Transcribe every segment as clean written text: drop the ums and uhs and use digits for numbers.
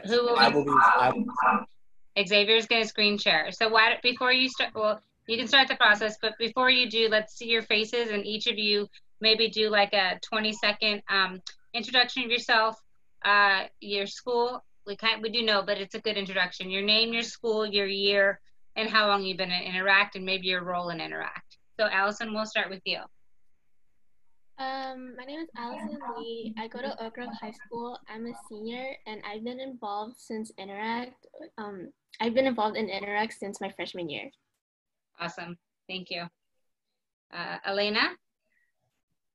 Who will I will be. Xavier's going to screen share. So why, before you start, well, you can start the process, but before you do, let's see your faces, and each of you maybe do like a 20-second introduction of yourself, your school. We do know, but it's a good introduction. Your name, your school, your year, and how long you've been in Interact, and maybe your role in Interact. So Allison, we'll start with you. My name is Allison Lee. I go to Oak Grove High School. I'm a senior, and I've been involved since Interact. I've been involved in Interact since my freshman year. Awesome, thank you. Elena?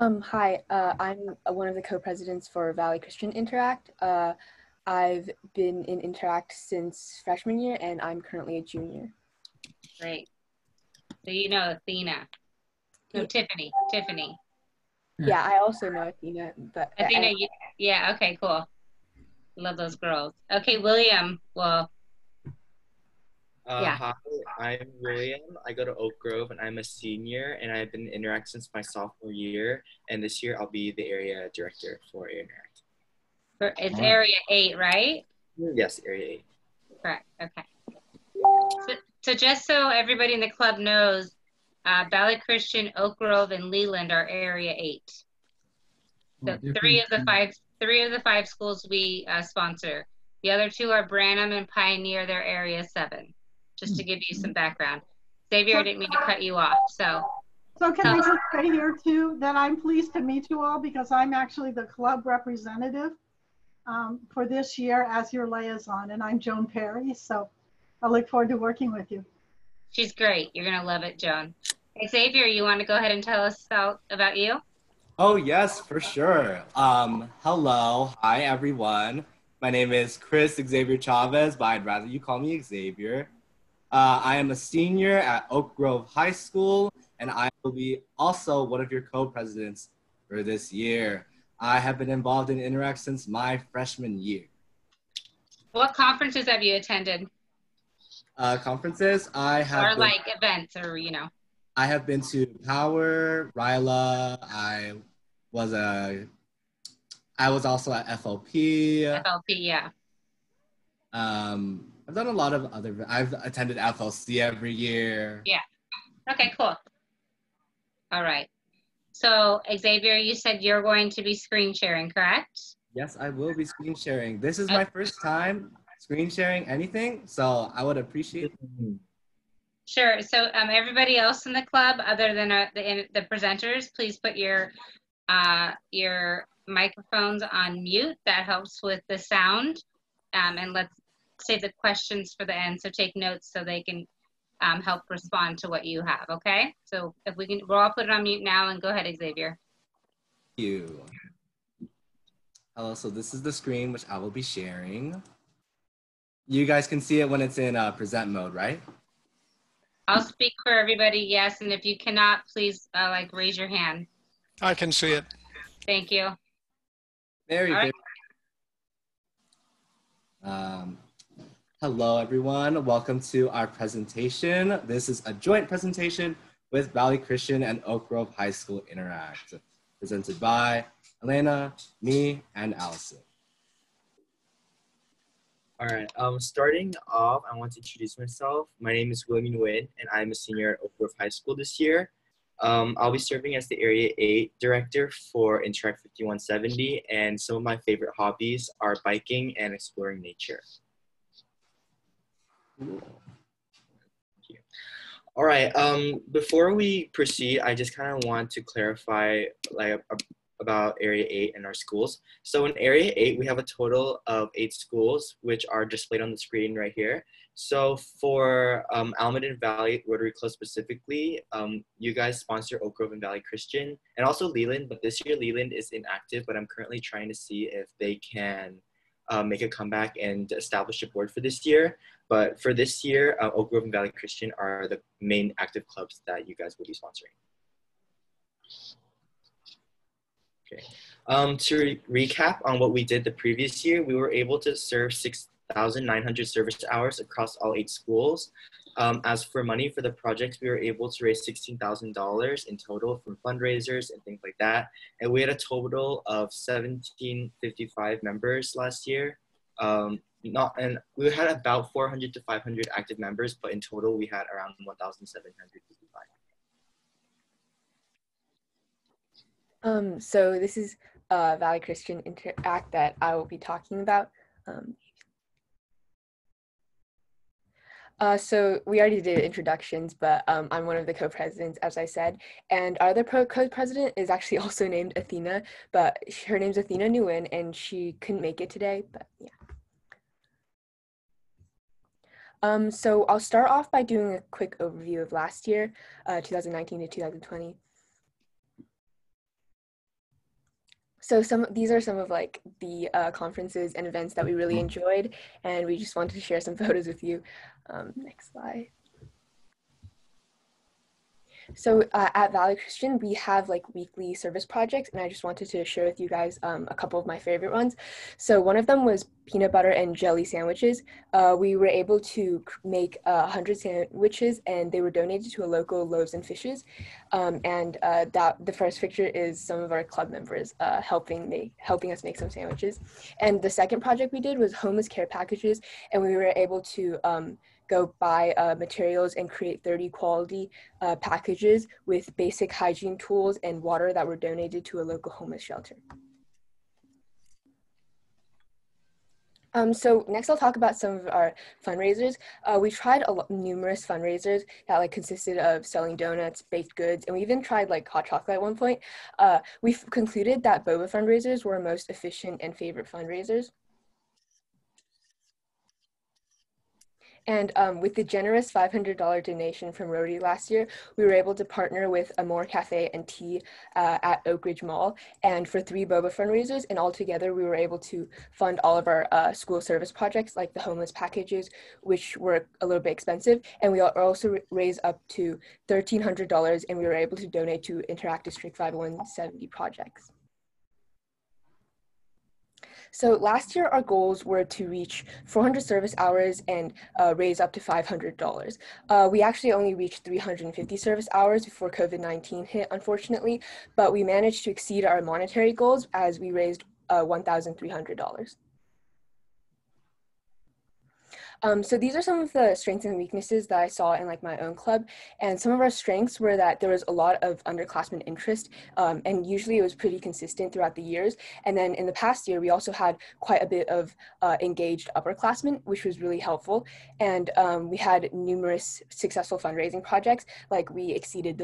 Hi, I'm one of the co-presidents for Valley Christian Interact. I've been in Interact since freshman year, and I'm currently a junior. Great. So you know Athena. No, Yeah. Tiffany. Yeah, I also know Athena, but Athena, yeah, okay, cool. Love those girls. Okay, William, well, yeah. Hi, I'm William. I go to Oak Grove and I'm a senior, and I've been in Interact since my sophomore year. And this year I'll be the area director for Interact. It's Area 8, right? Yes, Area 8. Correct, okay. So just so everybody in the club knows, Valley Christian, Oak Grove, and Leland are Area 8. So three of the five schools we sponsor. The other two are Branham and Pioneer. They're Area 7. Just to give you some background. Xavier, I didn't mean to cut you off. So can I just say here too that I'm pleased to meet you all, because I'm actually the club representative for this year as your liaison, and I'm Joan Perry. So I look forward to working with you. She's great. You're gonna love it, Joan. Xavier, you want to go ahead and tell us about you? Oh yes, for sure. Hello, hi everyone. My name is Chris Xavier Chavez, but I'd rather you call me Xavier. I am a senior at Oak Grove High School, and I will be also one of your co-presidents for this year. I have been involved in Interact since my freshman year. What conferences have you attended? Conferences? I have like events, or I have been to Power, Ryla. I was also at FLP. FLP, yeah. I've done a lot of other. I've attended FLC every year. Yeah. Okay, cool. All right. So Xavier, you said you're going to be screen sharing, correct? Yes, I will be screen sharing. This is my first time screen sharing anything, so I would appreciate it. Sure. So everybody else in the club, other than the presenters, please put your microphones on mute. That helps with the sound. And let's save the questions for the end. So take notes so they can help respond to what you have. Okay. So if we can, we'll all put it on mute now, and go ahead, Xavier. Thank you. Hello. So this is the screen which I will be sharing. You guys can see it when it's in present mode, right? I'll speak for everybody, yes, and if you cannot, please raise your hand. I can see it. Thank you. Very good. Hello, everyone. Welcome to our presentation. This is a joint presentation with Valley Christian and Oak Grove High School Interact, presented by Elena, me, and Allison. All right, starting off, I want to introduce myself. My name is William Nguyen, and I'm a senior at Oak Grove High School this year. I'll be serving as the Area 8 director for Interact 5170, and some of my favorite hobbies are biking and exploring nature. All right, before we proceed, I just kind of want to clarify about Area 8 and our schools. So in Area 8, we have a total of 8 schools, which are displayed on the screen right here. So for Almaden Valley Rotary Club specifically, you guys sponsor Oak Grove and Valley Christian, and also Leland, but this year Leland is inactive, but I'm currently trying to see if they can make a comeback and establish a board for this year. But for this year, Oak Grove and Valley Christian are the main active clubs that you guys will be sponsoring. Okay. To recap on what we did the previous year, we were able to serve 6,900 service hours across all 8 schools. As for money for the projects, we were able to raise $16,000 in total from fundraisers and things like that. And we had a total of 1,755 members last year. Not and we had about 400 to 500 active members, but in total we had around 1,755. So this is Valley Christian Interact that I will be talking about. So we already did introductions, but I'm one of the co-presidents, as I said, and our other co-president is actually also named Athena, but her name's Athena Nguyen, and she couldn't make it today, but yeah. So I'll start off by doing a quick overview of last year, 2019 to 2020. So these are some of like the conferences and events that we really enjoyed, and we just wanted to share some photos with you. Next slide. So at Valley Christian, we have like weekly service projects, and I just wanted to share with you guys a couple of my favorite ones. So one of them was peanut butter and jelly sandwiches. We were able to make 100 sandwiches, and they were donated to a local Loaves and Fishes. That the first picture is some of our club members helping us make some sandwiches. And the second project we did was homeless care packages, and we were able to go buy materials and create 30 quality packages with basic hygiene tools and water that were donated to a local homeless shelter. So next I'll talk about some of our fundraisers. We tried numerous fundraisers that like consisted of selling donuts, baked goods, and we even tried like hot chocolate at one point. We've concluded that boba fundraisers were our most efficient and favorite fundraisers. And with the generous $500 donation from Rotary last year, we were able to partner with Amore Cafe and Tea at Oak Ridge Mall, and for 3 boba fundraisers, and altogether we were able to fund all of our school service projects like the homeless packages, which were a little bit expensive, and we also raised up to $1,300, and we were able to donate to Interact District 50170 projects. So last year, our goals were to reach 400 service hours and raise up to $500. We actually only reached 350 service hours before COVID-19 hit, unfortunately, but we managed to exceed our monetary goals as we raised $1,300. So these are some of the strengths and weaknesses that I saw in like my own club. And some of our strengths were that there was a lot of underclassmen interest, and usually it was pretty consistent throughout the years. And then in the past year, we also had quite a bit of engaged upperclassmen, which was really helpful. And we had numerous successful fundraising projects. Like we exceeded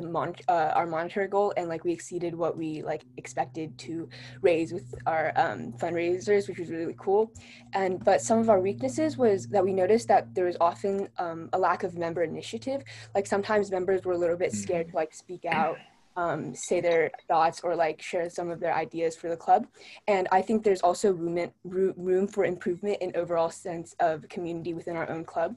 our monetary goal, and like we exceeded what we like expected to raise with our fundraisers, which was really cool. But some of our weaknesses was that we noticed that there was often a lack of member initiative. Like sometimes members were a little bit scared to like speak out, say their thoughts, or like share some of their ideas for the club. And I think there's also room for improvement in overall sense of community within our own club.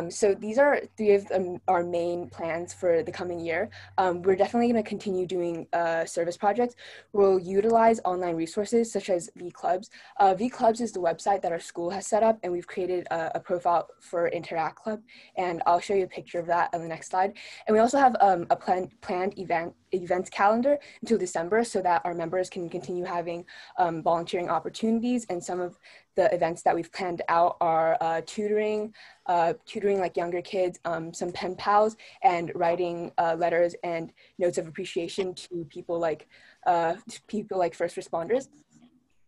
So these are 3 of our main plans for the coming year. We're definitely going to continue doing service projects. We'll utilize online resources such as V-Clubs. V-Clubs is the website that our school has set up, and we've created a profile for Interact Club, and I'll show you a picture of that on the next slide. And we also have a planned events calendar until December so that our members can continue having volunteering opportunities. And some of the events that we've planned out are tutoring like younger kids, some pen pals, and writing letters and notes of appreciation to people like first responders.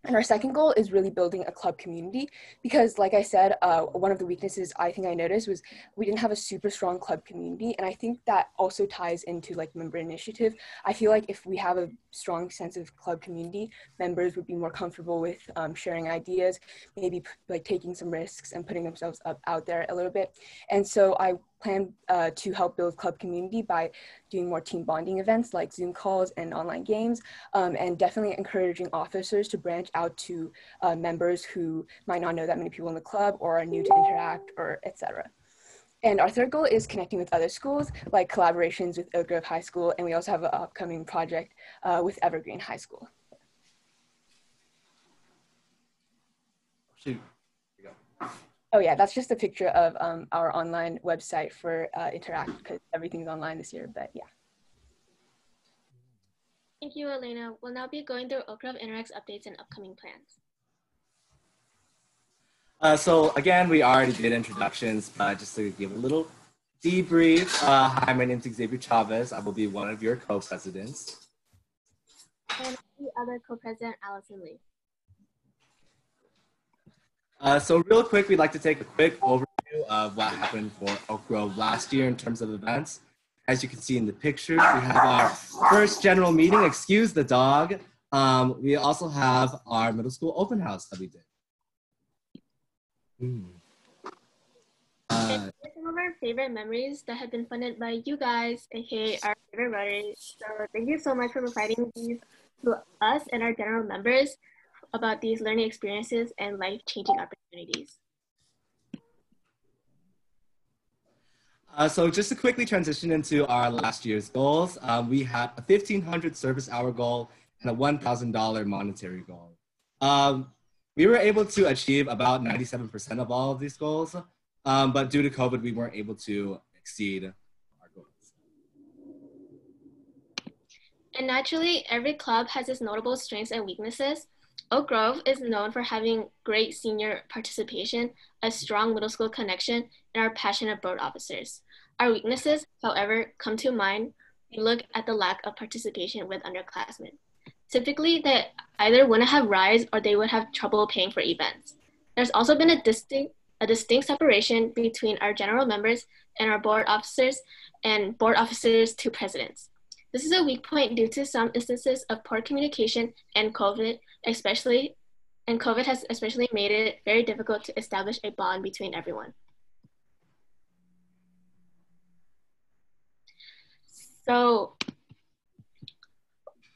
And our second goal is really building a club community, because like I said, one of the weaknesses I think I noticed was we didn't have a super strong club community. And I think that also ties into like member initiative. I feel like if we have a strong sense of club community, members would be more comfortable with sharing ideas, maybe like taking some risks and putting themselves out there a little bit. And so I plan to help build club community by doing more team bonding events like Zoom calls and online games, and definitely encouraging officers to branch out to members who might not know that many people in the club or are new to Interact, or etc. And our third goal is connecting with other schools, like collaborations with Oak Grove High School, and we also have an upcoming project with Evergreen High School. Shoot. Oh yeah, that's just a picture of our online website for Interact, because everything's online this year, but yeah. Thank you, Elena. We'll now be going through Oak Grove Interact's updates and upcoming plans. So again, we already did introductions, but just to give a little debrief. Hi, my name is Xavier Chavez. I will be one of your co-presidents. And the other co-president, Allison Lee. So real quick, we'd like to take a quick overview of what happened for Oak Grove last year in terms of events. As you can see in the pictures, we have our first general meeting, excuse the dog. We also have our middle school open house that we did. Some of our favorite memories that have been funded by you guys, aka our favorite Rotary. So thank you so much for providing these to us and our general members about these learning experiences and life-changing opportunities. So just to quickly transition into our last year's goals, we had a 1,500 service hour goal and a $1,000 monetary goal. We were able to achieve about 97% of all of these goals, but due to COVID, we weren't able to exceed our goals. And naturally, every club has its notable strengths and weaknesses. Oak Grove is known for having great senior participation, a strong middle school connection, and our passionate board officers. Our weaknesses, however, come to mind. We look at the lack of participation with underclassmen. Typically, they either wouldn't have rides or they would have trouble paying for events. There's also been a distinct separation between our general members and our board officers and board officers to presidents. This is a weak point due to some instances of poor communication and COVID has especially made it very difficult to establish a bond between everyone. So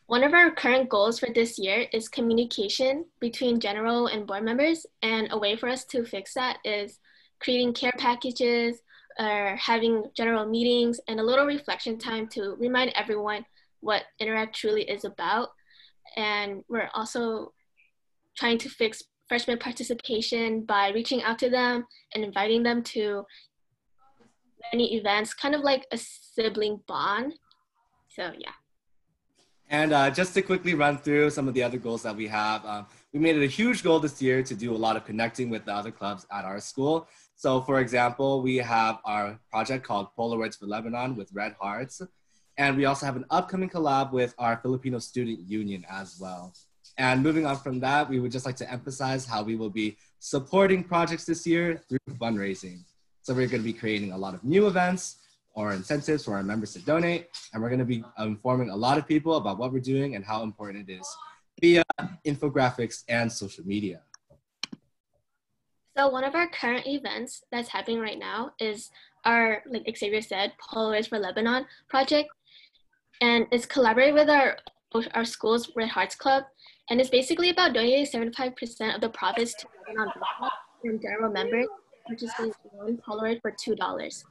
one of our current goals for this year is communication between general and board members, and a way for us to fix that is creating care packages or having general meetings and a little reflection time to remind everyone what Interact truly is about. And we're also trying to fix freshman participation by reaching out to them and inviting them to many events, kind of like a sibling bond. So yeah. And just to quickly run through some of the other goals that we have, we made it a huge goal this year to do a lot of connecting with the other clubs at our school. So for example, we have our project called Polaroids for Lebanon with Red Hearts. And we also have an upcoming collab with our Filipino Student Union as well. And moving on from that, we would just like to emphasize how we will be supporting projects this year through fundraising. So we're going to be creating a lot of new events or incentives for our members to donate. And we're going to be informing a lot of people about what we're doing and how important it is via infographics and social media. So one of our current events that's happening right now is our, like Xavier said, Polaroids for Lebanon project. And it's collaborated with our school's Red Hearts Club. And it's basically about donating 75% of the profits to Lebanon from general members, purchasing one Polaroid for $2.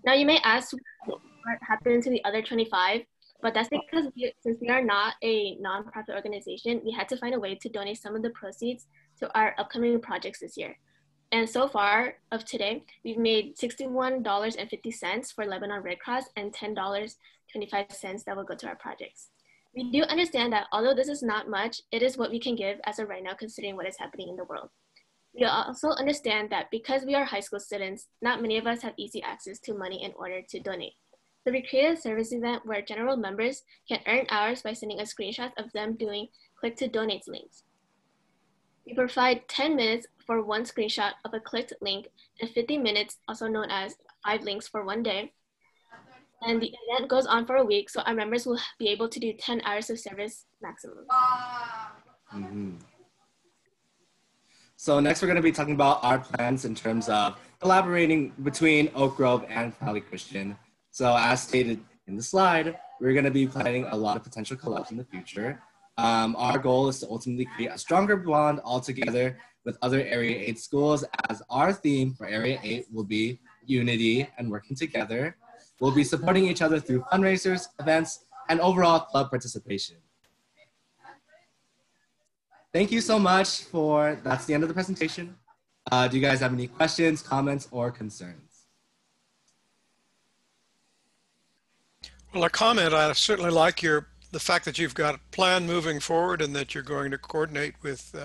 Now you may ask what happened to the other 25, but that's because since we are not a nonprofit organization, we had to find a way to donate some of the proceeds to our upcoming projects this year. And so far of today, we've made $61.50 for Lebanon Red Cross and $10.25 that will go to our projects. We do understand that although this is not much, it is what we can give as of right now, considering what is happening in the world. We also understand that because we are high school students, not many of us have easy access to money in order to donate. So we created a service event where general members can earn hours by sending a screenshot of them doing click to donate links. We provide 10 minutes for one screenshot of a clicked link and 50 minutes, also known as 5 links for one day. And the event goes on for a week, so our members will be able to do 10 hours of service maximum. Mm-hmm. So next we're going to be talking about our plans in terms of collaborating between Oak Grove and Valley Christian. So as stated in the slide, we're going to be planning a lot of potential collabs in the future. Our goal is to ultimately create a stronger bond altogether with other Area 8 schools, as our theme for Area 8 will be unity and working together. We'll be supporting each other through fundraisers, events, and overall club participation. Thank you so much that's the end of the presentation. Do you guys have any questions, comments, or concerns? Well, a comment, I certainly like your the fact that you've got a plan moving forward and that you're going to coordinate with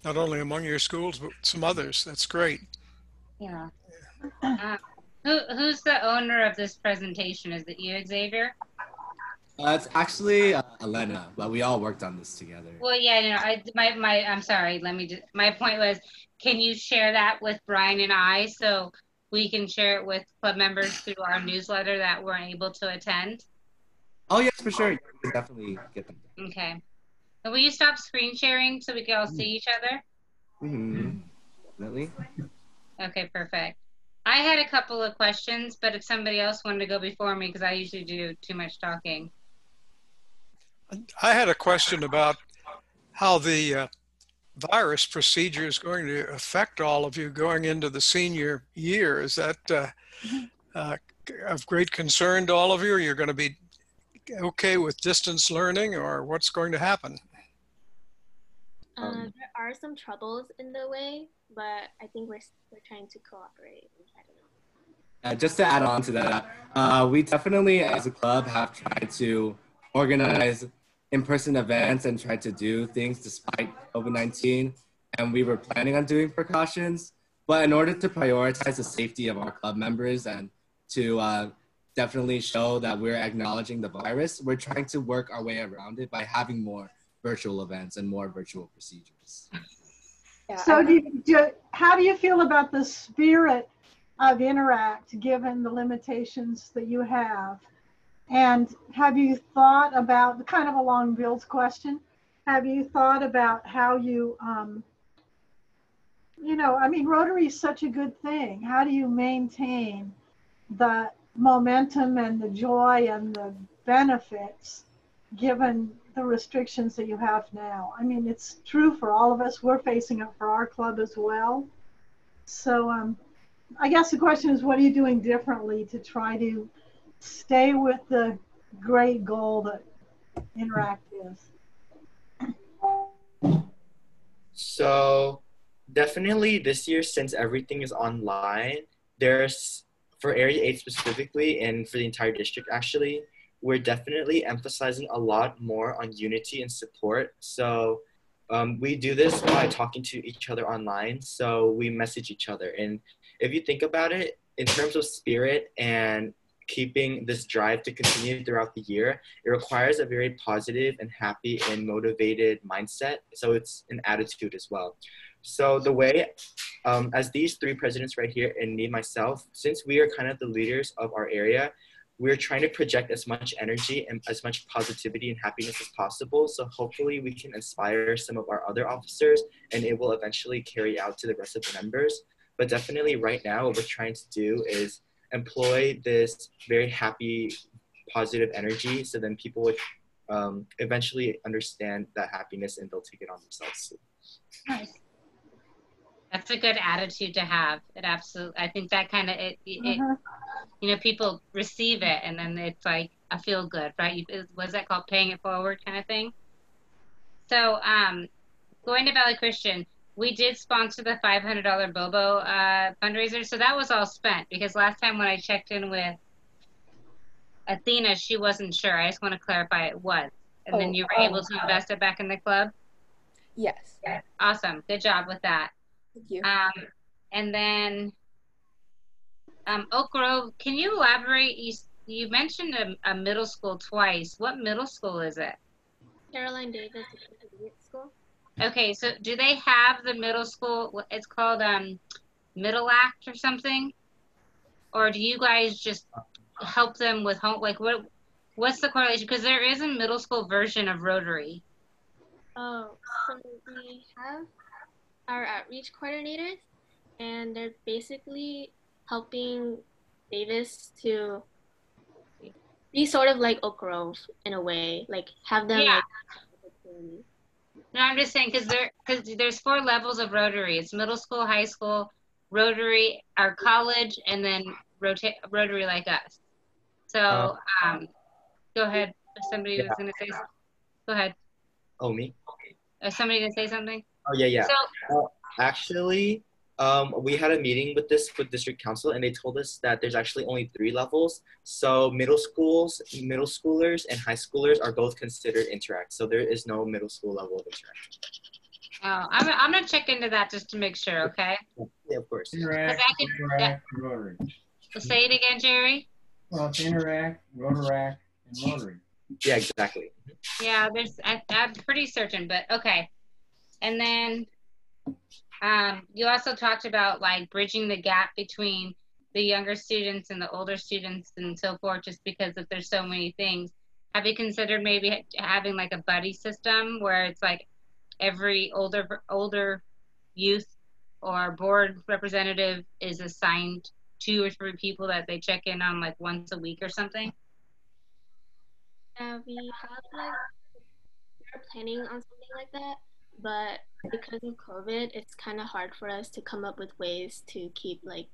not only among your schools, but some others. That's great. Yeah. Uh, who's the owner of this presentation? Is it you, Xavier? It's actually Elena, but we all worked on this together. Well, yeah, I'm sorry. My point was, can you share that with Brian and I so we can share it with club members through our newsletter that weren't able to attend? Oh yes, for sure. You can definitely get them. Okay. And will you stop screen sharing so we can all see each other? Mm-hmm. Definitely. Okay, perfect. I had a couple of questions, but if somebody else wanted to go before me, because I usually do too much talking. I had a question about how the virus procedure is going to affect all of you going into the senior year. Is that of great concern to all of you? Are you going to be okay with distance learning, or what's going to happen? There are some troubles in the way, but I think we're trying to cooperate. I don't know. Just to add on to that, we definitely, as a club, have tried to organize in-person events and tried to do things despite COVID-19. And we were planning on doing precautions. But in order to prioritize the safety of our club members and to definitely show that we're acknowledging the virus, we're trying to work our way around it by having more virtual events and more virtual procedures. Yeah, so how do you feel about the spirit of Interact given the limitations that you have? And have you thought about, kind of along Bill's question, have you thought about how you, Rotary is such a good thing. How do you maintain the momentum and the joy and the benefits given the restrictions that you have now? I mean, it's true for all of us. We're facing it for our club as well. So I guess the question is, what are you doing differently to try to stay with the great goal that Interact is? So definitely this year, since everything is online, there's, for Area 8 specifically, and for the entire district actually, we're definitely emphasizing a lot more on unity and support. So we do this by talking to each other online. So we message each other. And if you think about it, in terms of spirit and keeping this drive to continue throughout the year, it requires a very positive and happy and motivated mindset. So it's an attitude as well. So the way, as these three presidents right here and me, myself, since we are kind of the leaders of our area, we're trying to project as much energy and as much positivity and happiness as possible. So hopefully we can inspire some of our other officers and it will eventually carry out to the rest of the members. But definitely right now, what we're trying to do is employ this very happy, positive energy so then people would eventually understand that happiness and they'll take it on themselves too. Nice. That's a good attitude to have. It absolutely, I think that kind of, people receive it and then it's like a feel good, right? Was that called paying it forward kind of thing? So going to Valley Christian, we did sponsor the $500 Bobo fundraiser. So that was all spent because last time when I checked in with Athena, she wasn't sure. I just want to clarify it was. And then you were able to invest it back in the club? Yes. Awesome. Good job with that. Thank you. And then Oak Grove, can you elaborate? You mentioned a middle school twice. What middle school is it? Caroline Davis Intermediate School. Okay, so do they have the middle school? It's called Middle Act or something, or do you guys just help them with home? Like what's the correlation? Because there is a middle school version of Rotary. Oh, so we have our outreach coordinators, and they're basically helping Davis to be sort of like Oak Grove in a way, like have them like. No, I'm just saying because there's 4 levels of Rotary. It's middle school, high school, Rotary, our college, and then Rotary like us. So go ahead. If somebody was going to say something. Go ahead. Oh, me? Is somebody going to say something? Oh, yeah. So actually, We had a meeting with district council, and they told us that there's actually only 3 levels. So middle schoolers, and high schoolers are both considered interact. So there is no middle school level of interact. Oh, I'm gonna check into that just to make sure, okay? Yeah, of course. Interact, Rotaract, and Rotary. Say it again, Jerry. Well, it's Interact, Rotaract, and Rotary. Yeah, exactly. Yeah, I'm pretty certain, but okay. And then you also talked about like bridging the gap between the younger students and the older students and so forth, just because if there's so many things. Have you considered maybe having like a buddy system where it's like every older youth or board representative is assigned 2 or 3 people that they check in on like once a week or something? Yeah, we have like we're planning on something like that, but because of COVID, it's kind of hard for us to come up with ways to keep like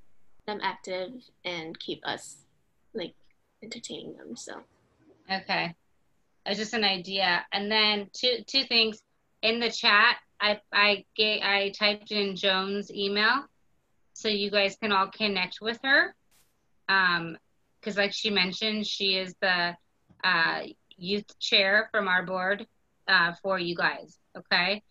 them active and keep us like entertaining them. So Okay, it's just an idea. And then two things in the chat. I typed in Joan's email so you guys can all connect with her. Because like she mentioned, she is the youth chair from our board for you guys. Okay.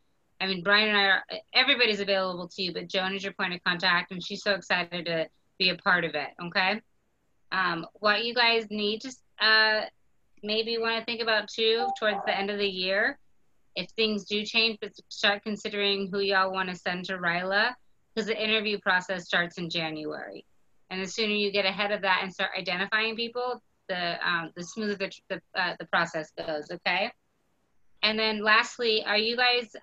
I mean, Brian and I everybody's available to you, but Joan is your point of contact, and she's so excited to be a part of it. Okay. What you guys need to maybe want to think about too towards the end of the year, if things do change, but start considering who y'all want to send to RILA, because the interview process starts in January. And the sooner you get ahead of that and start identifying people, the smoother the process goes, okay? And then lastly, are you guys,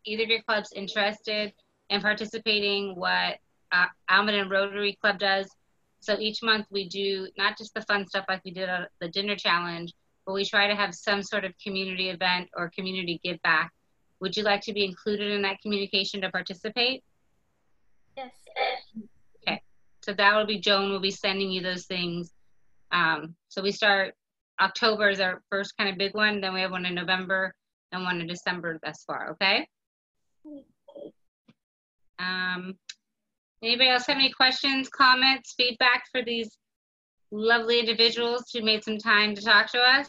either of your clubs interested in participating what Almaden Rotary Club does? So each month we do not just the fun stuff like we did at the dinner challenge, but we try to have some sort of community event or community give back. Would you like to be included in that communication to participate? yes. Okay, so that will be Joan will be sending you those things. So we start, October is our first kind of big one, then we have one in November and one in December thus far, okay? Anybody else have any questions, comments, feedback for these lovely individuals who made some time to talk to us?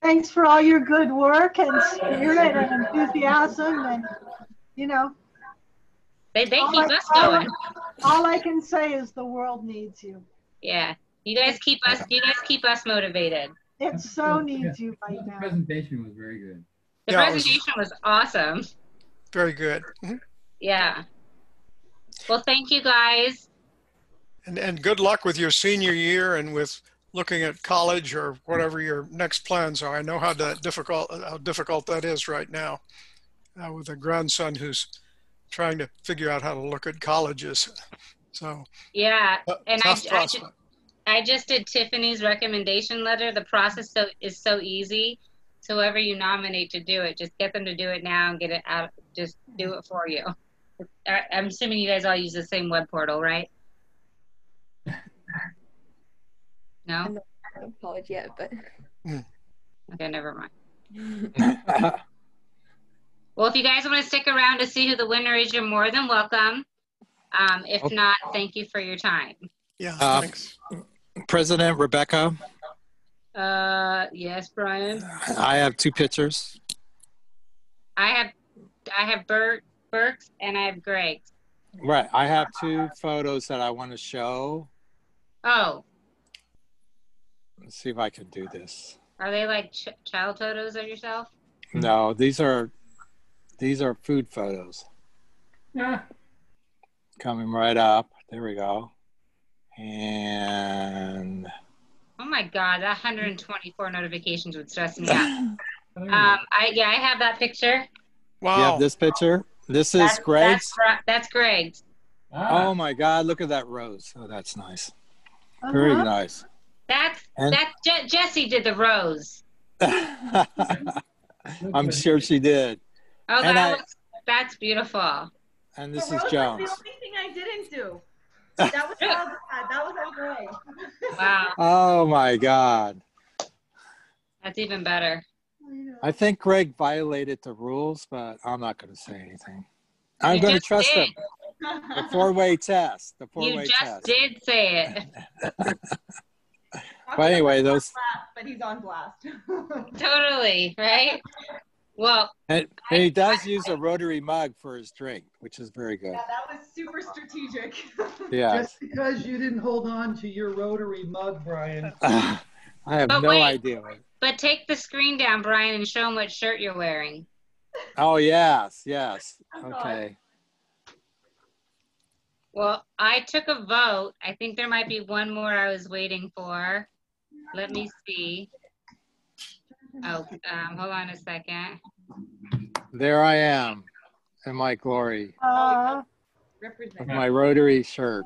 Thanks for all your good work and spirit and enthusiasm, and you know. They keep us going. All I can say is the world needs you. Yeah, you guys keep us motivated. It so needs you right now. The presentation was very good. The presentation was awesome. Very good. Yeah. Well, thank you guys. And good luck with your senior year and with looking at college or whatever your next plans are. I know how difficult that is right now with a grandson who's trying to figure out how to look at colleges. So yeah, and I just did Tiffany's recommendation letter. The process is so easy. So whoever you nominate to do it, just get them to do it now and get it out. Just do it for you. I'm assuming you guys all use the same web portal, right? No? I'm not in college yet, but. Okay, never mind. Well, if you guys want to stick around to see who the winner is, you're more than welcome. If not, thank you for your time. Yeah, thanks. President Rebecca. Yes, Brian. I have 2 pictures. I have Burke's and I have Greg's. Right. I have 2 photos that I want to show. Oh. Let's see if I can do this. Are they like child photos of yourself? No, these are food photos. Yeah. Coming right up. There we go. And oh my God, that 124 notifications would stress me out. I have that picture. Wow. You have this picture? This is Greg's? That's Greg's. Oh my God, look at that rose. Oh, that's nice. Very nice. Jessie did the rose. I'm sure she did. Oh, that's beautiful. And this is Jones. The only thing I didn't do. That was all great. Wow. Oh my God. That's even better. I think Greg violated the rules, but I'm not going to say anything. I'm You going to just trust did. him. The four-way test. The You four-way just test. did say it. But anyway, those. But he's on blast. Totally, right? Well, And he does use a rotary mug for his drink, which is very good. Yeah, that was super strategic. Yeah. Just because you didn't hold on to your rotary mug, Brian. I have But no wait. idea. but take the screen down, Brian, and show them what shirt you're wearing. Oh, yes, yes. Okay. Well, I took a vote. I think there might be one more I was waiting for. Let me see. Oh, hold on a second. There I am in my glory of Represent. my rotary shirt.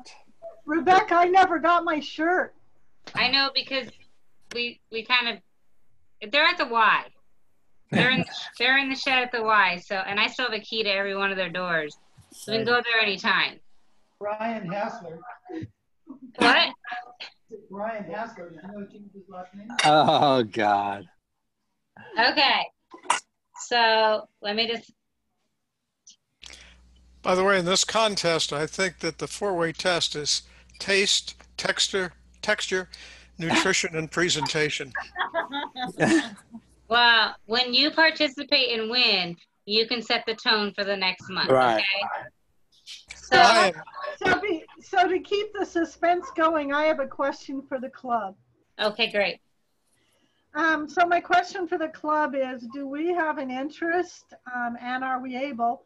Rebecca, I never got my shirt. I know because we kind of, they're at the Y. They're in the shed at the Y. So, and I still have a key to every one of their doors. So we can go there anytime. Brian Hassler. What? Brian Hassler. Did you know he changed his last name? Oh, God. Okay. So let me just. By the way, in this contest, I think that the four-way test is taste, texture, nutrition, and presentation. Well, when you participate and win, you can set the tone for the next month. Right. Okay. So to keep the suspense going, I have a question for the club. Okay, great. So my question for the club is, do we have an interest and are we able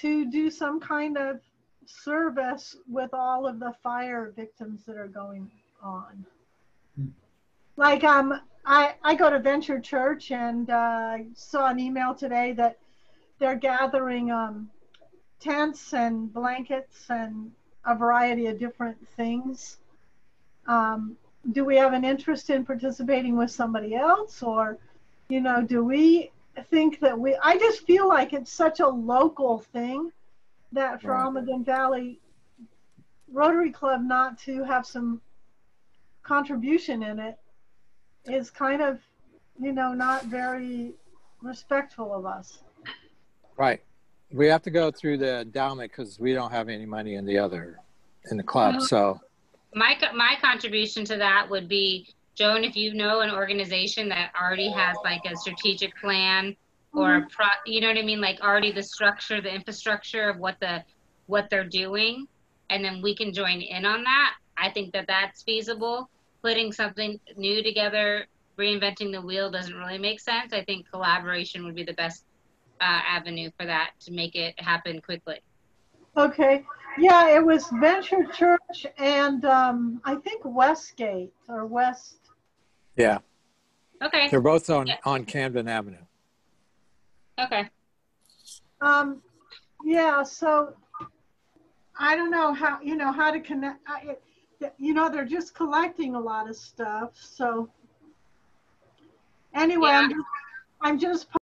to do some kind of service with all of the fire victims that are going on? Like I go to Venture Church and I saw an email today that they're gathering tents and blankets and a variety of different things. Do we have an interest in participating with somebody else, or, you know, do we think that I just feel like it's such a local thing that for Almaden Valley Rotary Club not to have some contribution in it is kind of, you know, not very respectful of us. Right. We have to go through the endowment because we don't have any money in the club. So My contribution to that would be, Joan, if you know an organization that already has like a strategic plan or you know what I mean, like already the structure, the infrastructure of what they're doing, and then we can join in on that. I think that that's feasible. Putting something new together, reinventing the wheel doesn't really make sense. I think collaboration would be the best avenue for that to make it happen quickly. Okay. Yeah, it was Venture Church and I think Westgate or West. yeah, Okay. they're both on Camden Avenue. Okay. Yeah, so I don't know how, you know, how to connect. You know, they're just collecting a lot of stuff. So anyway, Yeah. I'm just